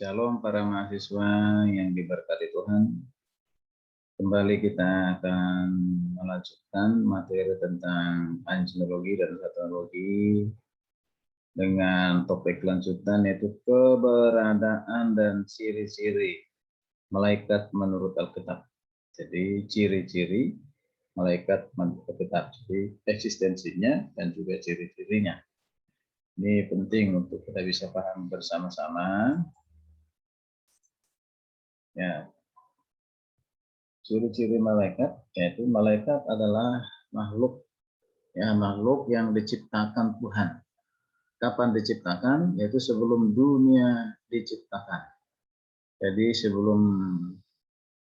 Shalom para mahasiswa yang diberkati Tuhan. Kembali kita akan melanjutkan materi tentang angeologi dan satologi dengan topik lanjutan yaitu keberadaan dan ciri-ciri malaikat menurut Alkitab. Jadi ciri-ciri malaikat menurut Alkitab, jadi eksistensinya dan juga ciri-cirinya. Ini penting untuk kita bisa paham bersama-sama. Ya, ciri-ciri malaikat yaitu malaikat adalah makhluk makhluk yang diciptakan Tuhan. Kapan diciptakan? Yaitu sebelum dunia diciptakan. Jadi sebelum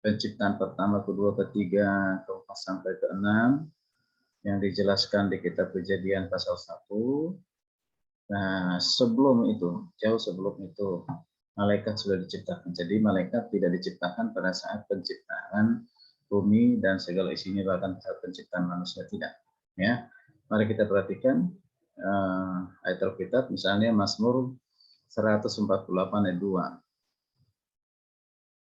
penciptaan pertama, kedua, ketiga, keempat sampai keenam yang dijelaskan di kitab Kejadian pasal 1. Nah, sebelum itu, jauh sebelum itu malaikat sudah diciptakan. Jadi malaikat tidak diciptakan pada saat penciptaan bumi dan segala isinya, bahkan saat penciptaan manusia tidak. Ya, mari kita perhatikan ayat Alkitab, misalnya Mazmur 148 ayat 2.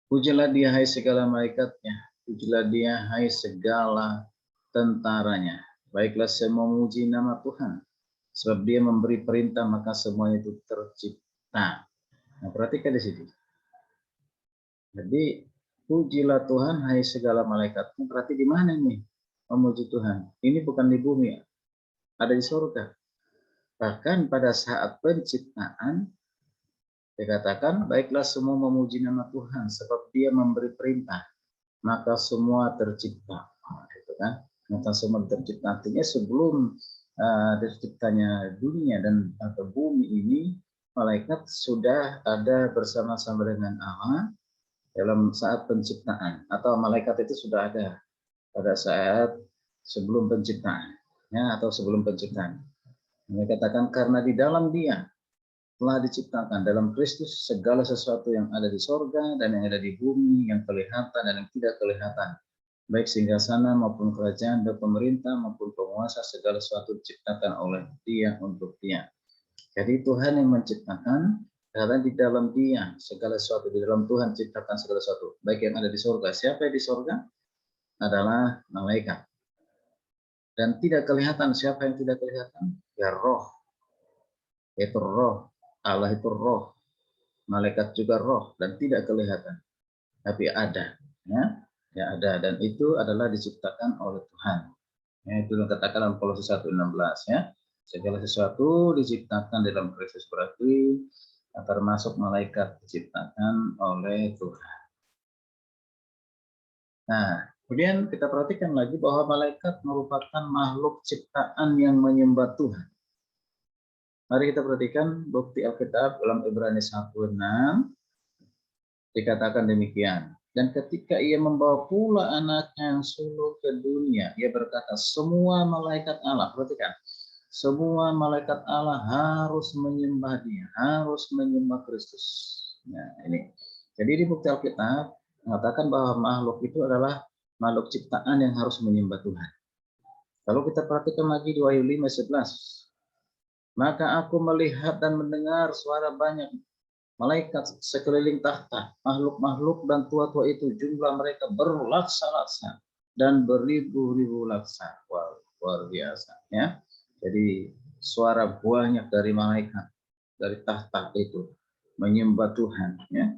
Pujilah dia hai segala malaikatnya, pujilah dia hai segala tentaranya. Baiklah semua memuji nama Tuhan, sebab dia memberi perintah maka semuanya itu tercipta. Nah, perhatikan di situ. Jadi pujilah Tuhan hai segala malaikatnya. Berarti di mana nih memuji Tuhan? Ini bukan di bumi, ada di surga. Bahkan pada saat penciptaan dikatakan baiklah semua memuji nama Tuhan sebab dia memberi perintah maka semua tercipta. Nah, itu kan. Maka semua tercipta artinya sebelum terciptanya dunia dan atau bumi ini, malaikat sudah ada bersama-sama dengan Allah dalam saat penciptaan, atau malaikat itu sudah ada pada saat sebelum penciptaan, ya, atau sebelum penciptaan. Mereka katakan karena di dalam dia telah diciptakan dalam Kristus segala sesuatu yang ada di sorga dan yang ada di bumi, yang kelihatan dan yang tidak kelihatan, baik singgasana maupun kerajaan dan pemerintah maupun penguasa, segala sesuatu diciptakan oleh dia untuk dia. Jadi Tuhan yang menciptakan, karena di dalam dia segala sesuatu, di dalam Tuhan ciptakan segala sesuatu, baik yang ada di sorga. Siapa yang di sorga? Adalah malaikat. Dan tidak kelihatan. Siapa yang tidak kelihatan? Ya roh. Itu roh. Allah itu roh. Malaikat juga roh dan tidak kelihatan. Tapi ada. Ya ada. Dan itu adalah diciptakan oleh Tuhan. Ya, itu yang katakan dalam Kolose 1:16 ya. Segala sesuatu diciptakan dalam Kristus, berarti termasuk malaikat diciptakan oleh Tuhan. Nah, kemudian kita perhatikan lagi bahwa malaikat merupakan makhluk ciptaan yang menyembah Tuhan. Mari kita perhatikan bukti Alkitab dalam Ibrani 1:6 dikatakan demikian. Dan ketika ia membawa pula anaknya yang sulung ke dunia, ia berkata, semua malaikat Allah, perhatikan, semua malaikat Allah harus menyembah dia, harus menyembah Kristus. Nah, ini. Jadi di bukti Alkitab mengatakan bahwa makhluk itu adalah makhluk ciptaan yang harus menyembah Tuhan. Kalau kita perhatikan lagi di Wahyu 5:11, maka aku melihat dan mendengar suara banyak malaikat sekeliling tahta, makhluk-makhluk dan tua-tua itu, jumlah mereka berlaksa-laksa dan beribu-ribu laksa. Wow, luar biasa ya. Jadi suara banyak dari malaikat dari tahta itu menyembah Tuhan ya.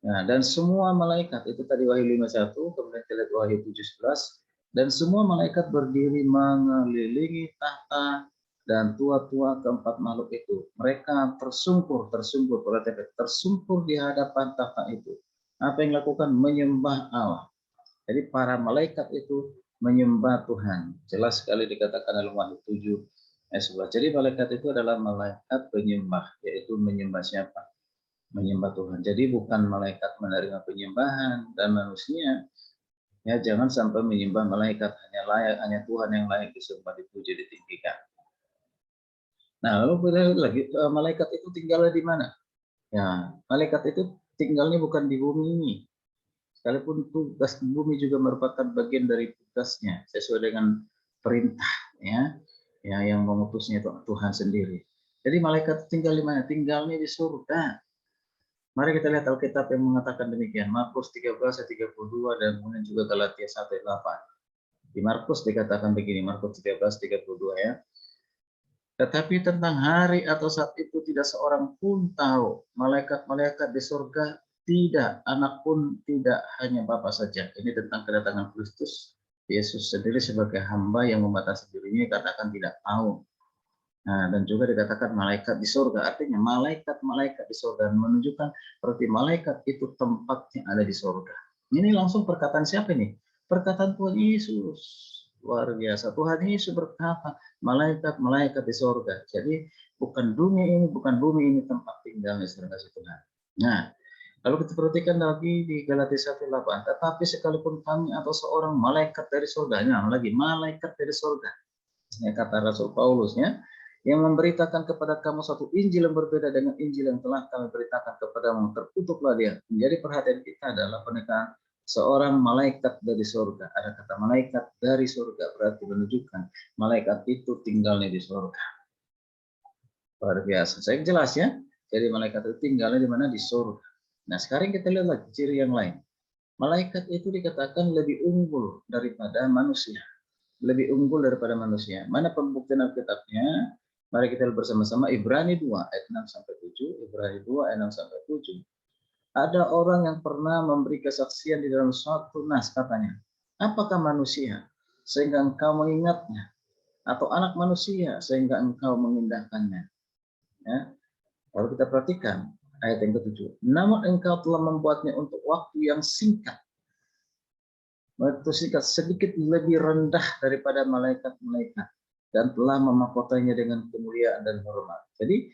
Nah, dan semua malaikat itu tadi Wahyu 5:1, kemudian kita lihat Wahyu 7:11, dan semua malaikat berdiri mengelilingi tahta dan tua-tua keempat makhluk itu. Mereka tersungkur di hadapan tahta itu. Apa yang dilakukan? Menyembah Allah. Jadi para malaikat itu menyembah Tuhan. Jelas sekali dikatakan dalam Wahyu 7:11. Jadi malaikat itu adalah malaikat penyembah, yaitu menyembah siapa? Menyembah Tuhan. Jadi bukan malaikat menerima penyembahan dan manusia. Ya, jangan sampai menyembah malaikat, hanya Tuhan yang layak disembah, dipuji, ditinggikan. Nah, lalu kita lagi, malaikat itu tinggalnya di mana? Ya, malaikat itu tinggalnya bukan di bumi ini. Sekalipun tugas bumi juga merupakan bagian dari tugasnya sesuai dengan perintah ya yang mengutusnya itu Tuhan sendiri. Jadi malaikat tinggal di mana? Tinggalnya di surga. Mari kita lihat Alkitab yang mengatakan demikian. Markus 13 ayat 32 dan kemudian juga Galatia 1 ayat 8. Di Markus dikatakan begini, Markus 13 32 ya. Tetapi tentang hari atau saat itu tidak seorang pun tahu, malaikat-malaikat di surga tidak, anak pun tidak, hanya Bapa saja. Ini tentang kedatangan Kristus. Yesus sendiri sebagai hamba yang membatasi dirinya katakan tidak tahu. Nah, dan juga dikatakan malaikat di surga, artinya malaikat-malaikat di surga menunjukkan berarti malaikat itu tempatnya ada di surga. Ini langsung perkataan siapa ini? Perkataan Tuhan Yesus. Luar biasa. Tuhan Yesus berkata, malaikat-malaikat di surga. Jadi bukan bumi ini tempat tinggalnya surga Tuhan. Nah, lalu kita perhatikan lagi di Galatia 1:8, tetapi sekalipun kami atau seorang malaikat dari surga, nah lagi malaikat dari surga, ya, kata Rasul Paulus ya, yang memberitakan kepada kamu satu Injil yang berbeda dengan Injil yang telah kami beritakan kepadamu, terkutuklah dia. Menjadi perhatian kita adalah pernikahan seorang malaikat dari surga. Ada kata malaikat dari surga, berarti menunjukkan malaikat itu tinggalnya di surga. Luar biasa. Saya jelas ya. Jadi malaikat itu tinggalnya di mana? Di surga. Nah, sekarang kita lihat lagi ciri yang lain. Malaikat itu dikatakan lebih unggul daripada manusia. Lebih unggul daripada manusia. Mana pembuktian Alkitabnya? Mari kita lihat bersama-sama Ibrani 2 ayat 6 sampai 7. Ibrani 2 ayat 6 sampai 7. Ada orang yang pernah memberi kesaksian di dalam suatu nas, katanya, apakah manusia sehingga engkau mengingatnya, atau anak manusia sehingga engkau mengindahkannya? Ya. Lalu kita perhatikan ayat yang ketujuh. Namun engkau telah membuatnya untuk waktu yang singkat. Waktu singkat, sedikit lebih rendah daripada malaikat-malaikat, dan telah memahkotanya dengan kemuliaan dan hormat. Jadi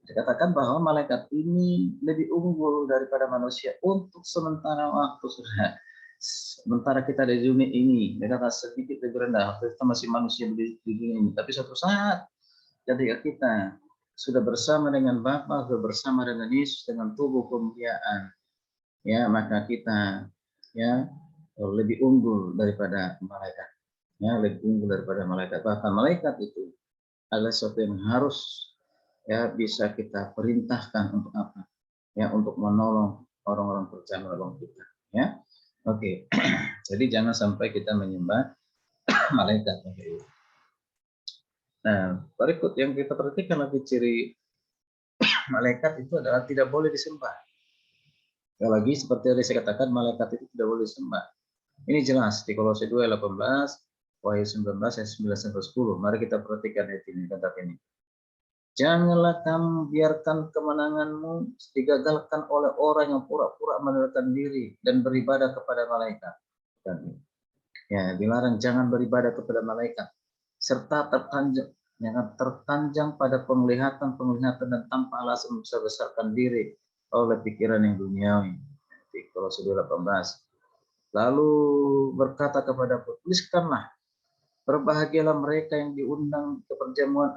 dikatakan bahwa malaikat ini lebih unggul daripada manusia untuk sementara waktu, sudah. Sementara kita di dunia ini, dikatakan sedikit lebih rendah. Kita masih manusia di dunia ini, tapi suatu saat ketika kita sudah bersama dengan Bapa, sudah bersama dengan Yesus dengan tubuh kemuliaan, ya, maka kita ya lebih unggul daripada malaikat, ya, lebih unggul daripada malaikat. Bahkan malaikat itu adalah sesuatu yang harus ya bisa kita perintahkan untuk apa? Ya, untuk menolong orang-orang percaya, menolong kita, ya. Oke. Jadi jangan sampai kita menyembah malaikat. Nah, berikut yang kita perhatikan lagi ciri malaikat itu adalah tidak boleh disembah. Sekali lagi seperti yang saya katakan, malaikat itu tidak boleh disembah. Ini jelas di Kolose 2 ayat 18, Wahyu 19 ayat 9 sampai 10. Mari kita perhatikan ayat ini, kata ini. Janganlah kamu biarkan kemenanganmu digagalkan oleh orang yang pura-pura mendirikan diri dan beribadah kepada malaikat. Dan ya, dilarang jangan beribadah kepada malaikat serta tertanjang pada penglihatan dan tanpa alasan membesar-besarkan diri oleh pikiran yang duniawi. Di Kolose 2:18. Lalu berkata kepadaku, tuliskanlah, berbahagialah mereka yang diundang ke perjamuan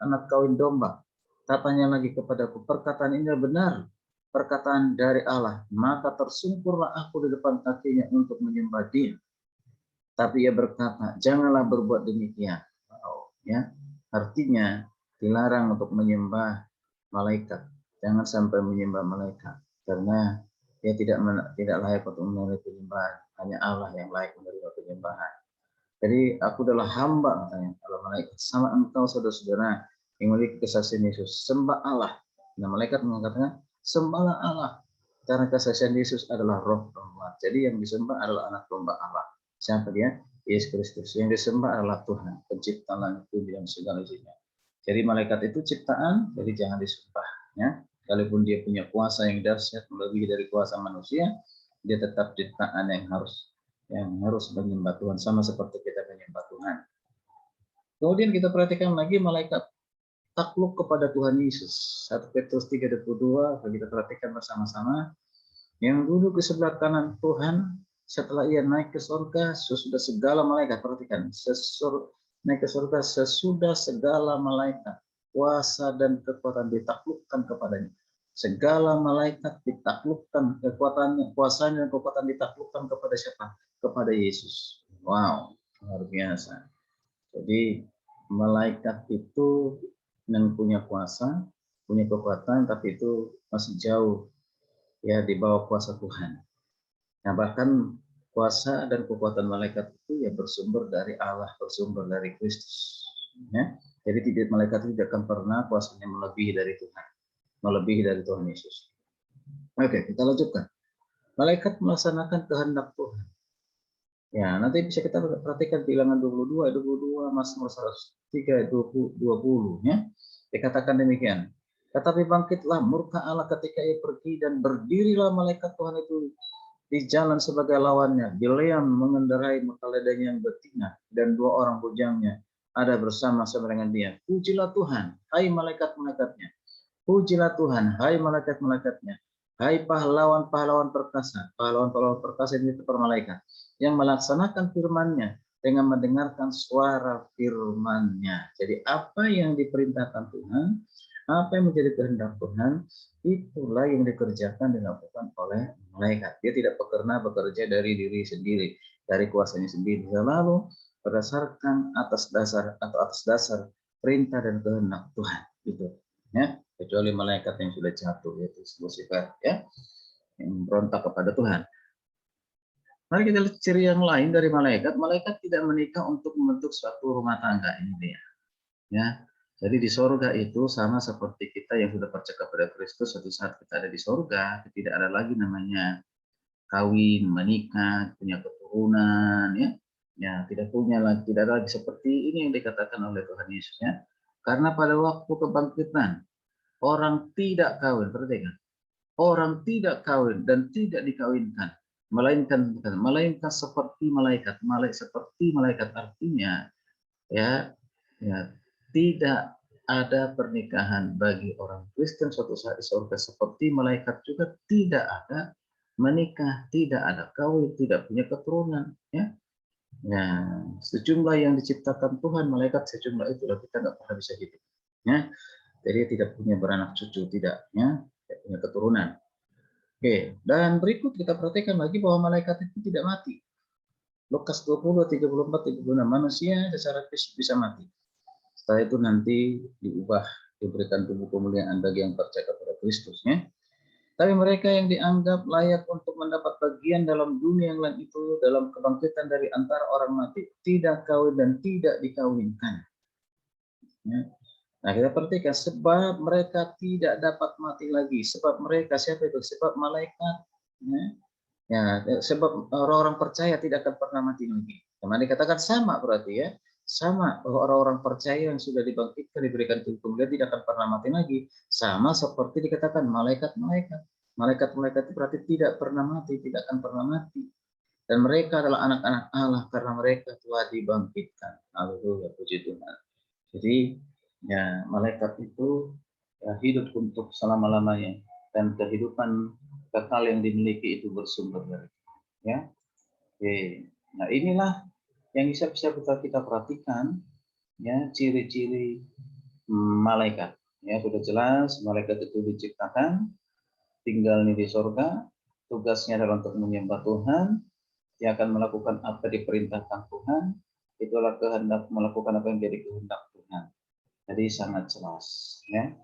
anak kawin domba. Katanya lagi kepadaku, perkataan ini benar, perkataan dari Allah. Maka tersungkurlah aku di depan kakinya untuk menyembah Dia. Tapi ia berkata, janganlah berbuat demikian. Ya, artinya dilarang untuk menyembah malaikat. Jangan sampai menyembah malaikat, karena dia tidak layak untuk menerima penyembahan. Hanya Allah yang layak menerima penyembahan. Jadi aku adalah hamba, katanya, kalau malaikat, sama engkau saudara-saudara yang memiliki kesaksian Yesus, sembah Allah. Nah, malaikat mengatakan, sembahlah Allah, karena kesaksian Yesus adalah roh domba. Jadi yang disembah adalah anak domba Allah. Siapa dia? Yesus Kristus. Yang disembah adalah Tuhan, pencipta langit bumi dan segala isinya. Jadi malaikat itu ciptaan, jadi jangan disembah. Ya. Sekalipun dia punya kuasa yang dahsyat melebihi dari kuasa manusia, dia tetap ciptaan yang harus menyembah Tuhan, sama seperti kita menyembah Tuhan. Kemudian kita perhatikan lagi malaikat takluk kepada Tuhan Yesus. 1 Petrus 3:22, kita perhatikan bersama-sama. Yang duduk di sebelah kanan Tuhan setelah ia naik ke surga sesudah segala malaikat. Perhatikan, naik ke surga sesudah segala malaikat, kuasa dan kekuatan ditaklukkan kepadanya. Segala malaikat ditaklukkan, kekuatannya, kuasanya dan kekuatan ditaklukkan kepada siapa? Kepada Yesus. Wow, luar biasa. Jadi malaikat itu yang punya kuasa, punya kekuatan, tapi itu masih jauh ya di bawah kuasa Tuhan. Nah, bahkan kuasa dan kekuatan malaikat itu ya bersumber dari Allah, bersumber dari Kristus. Ya. Jadi tidak, malaikat itu tidak akan pernah kuasanya melebihi dari Tuhan, melebihi dari Tuhan Yesus. Oke, kita lanjutkan. Malaikat melaksanakan kehendak Tuhan. Ya, nanti bisa kita perhatikan bilangan 22, Mazmur 103, 20 ya. Dikatakan demikian. Tetapi bangkitlah murka Allah ketika ia pergi, dan berdirilah malaikat Tuhan itu di jalan sebagai lawannya. Bileam mengendarai keledai yang betina, dan 2 orang bujangnya ada bersama-sama dengan dia. Pujilah Tuhan, hai malaikat-malaikatnya. Pujilah Tuhan, hai malaikat-malaikatnya. Hai pahlawan-pahlawan perkasa, pahlawan-pahlawan perkasa ini para malaikat yang melaksanakan firman-Nya dengan mendengarkan suara firman-Nya. Jadi apa yang diperintahkan Tuhan, apa yang menjadi kehendak Tuhan, itulah yang dikerjakan dan dilakukan oleh malaikat. Dia tidak pernah bekerja dari diri sendiri, dari kuasanya sendiri, selalu berdasarkan atas dasar perintah dan kehendak Tuhan. Gitu. Ya, kecuali malaikat yang sudah jatuh, yaitu Lucifer, ya, yang berontak kepada Tuhan. Mari kita lihat ciri yang lain dari malaikat. Malaikat tidak menikah untuk membentuk suatu rumah tangga, ini dia. Ya, jadi di sorga itu sama seperti kita yang sudah percaya kepada Kristus. Suatu saat kita ada di sorga, tidak ada lagi namanya kawin, menikah, punya keturunan, ya, ya tidak punya lagi, tidak ada lagi seperti ini yang dikatakan oleh Tuhan Yesus, ya. Karena pada waktu kebangkitan orang tidak kawin, perhatikan. Orang tidak kawin dan tidak dikawinkan, melainkan seperti malaikat. Seperti malaikat artinya ya, ya tidak ada pernikahan bagi orang Kristen suatu saat di surga, seperti malaikat juga tidak ada menikah, tidak ada kawin, tidak punya keturunan, ya. Ya, sejumlah yang diciptakan Tuhan malaikat sejumlah itulah kita nggak pernah bisa hidup, ya. Jadi tidak punya beranak cucu, tidak, ya, tidak punya keturunan. Oke, dan berikut kita perhatikan lagi bahwa malaikat itu tidak mati. Lukas 20, 34, 36, manusia secara fisik bisa mati. Setelah itu nanti diubah, diberikan tubuh kemuliaan bagi yang percaya kepada Kristus, ya. Tapi mereka yang dianggap layak untuk mendapat bagian dalam dunia yang lain itu dalam kebangkitan dari antara orang mati, tidak kawin dan tidak dikawinkan. Ya. Nah, kita perhatikan sebab mereka tidak dapat mati lagi. Sebab mereka siapa itu? Sebab malaikat. Ya, ya, sebab orang-orang percaya tidak akan pernah mati lagi. Kemarin dikatakan sama berarti, ya. Sama bahwa orang-orang percaya yang sudah dibangkitkan diberikan tubuh kemuliaan tidak akan pernah mati lagi. Sama seperti dikatakan malaikat-malaikat. Malaikat-malaikat itu berarti tidak pernah mati, tidak akan pernah mati. Dan mereka adalah anak-anak Allah karena mereka telah dibangkitkan. Haleluya, puji Tuhan. Jadi ya malaikat itu ya, hidup untuk selama-lamanya, dan kehidupan kekal yang dimiliki itu bersumber dari, ya. Oke. Nah, inilah yang bisa kita perhatikan, ya, ciri-ciri malaikat. Ya, sudah jelas malaikat itu diciptakan, tinggalnya di surga, tugasnya adalah untuk menyembah Tuhan, dia akan melakukan apa diperintahkan Tuhan, itulah kehendak, melakukan apa yang jadi kehendak Tuhan. Jadi sangat jelas, ya.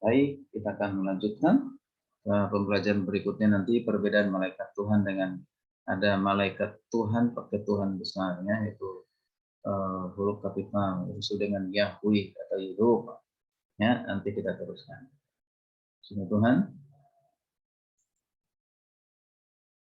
Baik, kita akan melanjutkan pembelajaran berikutnya nanti perbedaan malaikat Tuhan dengan ada malaikat Tuhan pakai Tuhan besarnya, yaitu huruf kapital disebut dengan Yahweh atau Yehova, ya. Nanti kita teruskan. Sungguh Tuhan